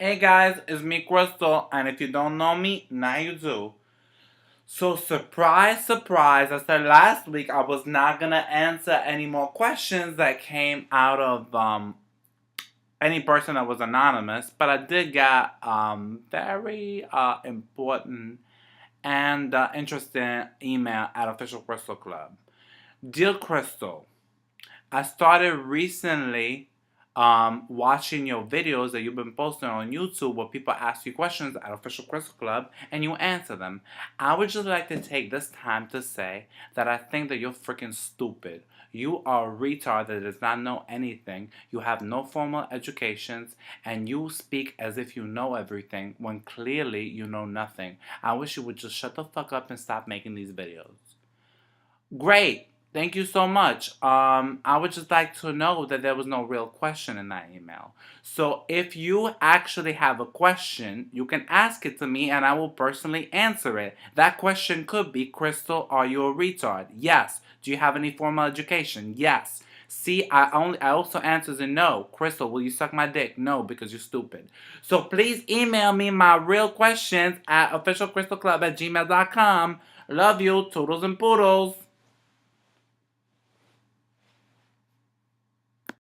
Hey guys, it's me Crystal, and if you don't know me, now you do. So surprise, surprise, I said last week I was not gonna answer any more questions that came out of any person that was anonymous, but I did get very important and interesting email at Official Crystal Club. Dear Crystal, I started recently watching your videos that you've been posting on YouTube where people ask you questions at Official Crystal Club and you answer them. I would just like to take this time to say that I think that you're freaking stupid. You are a retard that does not know anything. You have no formal educations and you speak as if you know everything when clearly you know nothing. I wish you would just shut the fuck up and stop making these videos. Great. Thank you so much. I would just like to know that there was no real question in that email. So if you actually have a question, you can ask it to me and I will personally answer it. That question could be, Crystal, are you a retard? Yes. Do you have any formal education? Yes. See, I also answers in no. Crystal, will you suck my dick? No, because you're stupid. So please email me my real questions at officialcrystalclub@gmail.com. Love you, toodles and poodles.